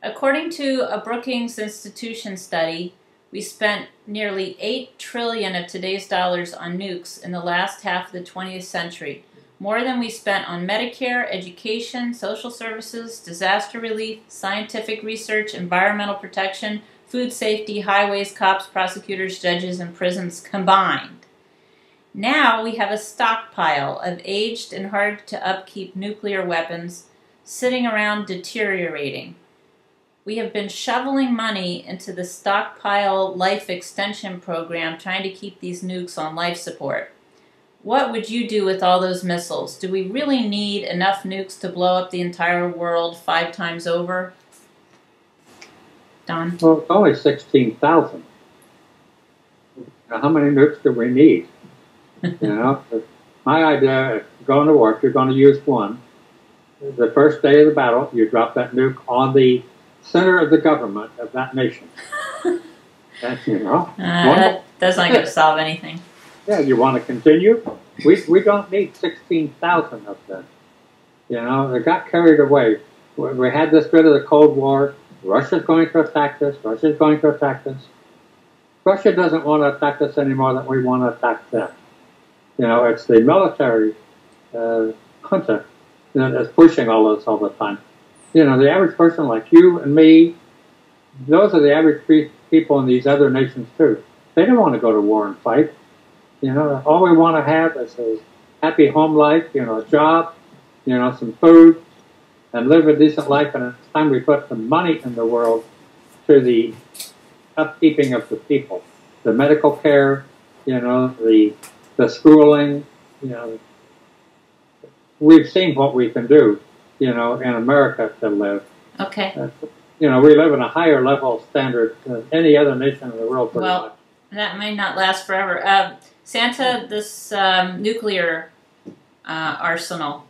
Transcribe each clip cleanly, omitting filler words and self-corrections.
According to a Brookings Institution study, we spent nearly $8 trillion of today's dollars on nukes in the last half of the 20th century, more than we spent on Medicare, education, social services, disaster relief, scientific research, environmental protection, food safety, highways, cops, prosecutors, judges, and prisons combined. Now we have a stockpile of aged and hard-to-upkeep nuclear weapons sitting around deteriorating. We have been shoveling money into the stockpile life extension program trying to keep these nukes on life support. What would you do with all those missiles? Do we really need enough nukes to blow up the entire world 5 times over? Don? Well, it's only 16,000. How many nukes do we need? My idea, if you're going to war, if you're going to use one, the first day of the battle, you drop that nuke on the center of the government of that nation. That's, that's not going to solve anything. Yeah, you want to continue? We don't need 16,000 of them. They got carried away. We had this bit of the Cold War. Russia's going to attack us. Russia's going to attack us. Russia doesn't want to attack us anymore than we want to attack them. It's the military junta that's pushing all this all the time. The average person like you and me, those are the average people in these other nations too. They don't want to go to war and fight. All we want to have is a happy home life, a job, some food, and live a decent life. And it's time we put the money in the world to the upkeeping of the people, the medical care, the schooling. We've seen what we can do, in America to live. Okay. We live in a higher level standard than any other nation in the world. Well, much. That may not last forever. Santa, this nuclear arsenal.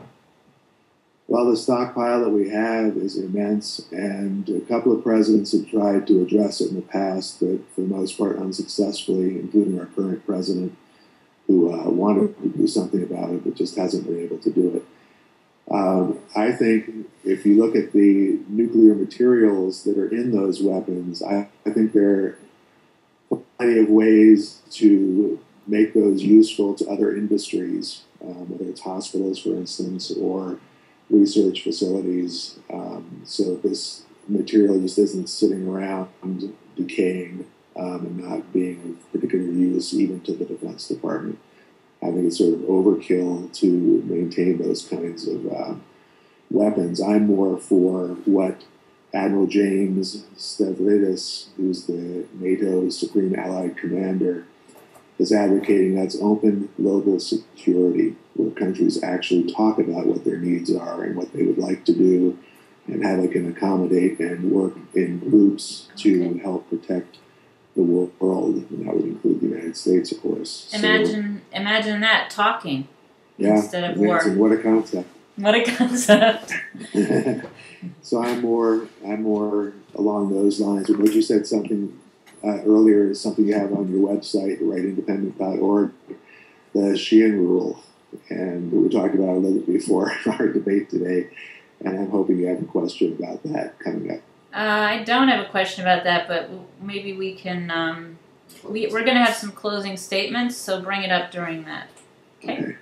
Well, the stockpile that we have is immense, and a couple of presidents have tried to address it in the past, but for the most part unsuccessfully, including our current president, who wanted to do something about it, but just hasn't been able to do it. I think if you look at the nuclear materials that are in those weapons, I think there are plenty of ways to make those useful to other industries, whether it's hospitals, for instance, or research facilities, so that this material just isn't sitting around decaying and not being of particular use even to the Defense Department. I think it's sort of overkill to maintain those kinds of weapons. I'm more for what Admiral James Stavridis, who's the NATO Supreme Allied Commander, is advocating. That's open global security, where countries actually talk about what their needs are and what they would like to do and how they can accommodate and work in groups to help protect the world, and that would include the United States, of course. Imagine that, talking instead of war. What a concept. What a concept. So I'm more along those lines. But you said something earlier, is something you have on your website, rightindependent.org, the Sheehan rule. And we talked about it a little bit before our debate today, and I'm hoping you have a question about that coming up. I don't have a question about that, but maybe we can, we're going to have some closing statements, so bring it up during that. Okay.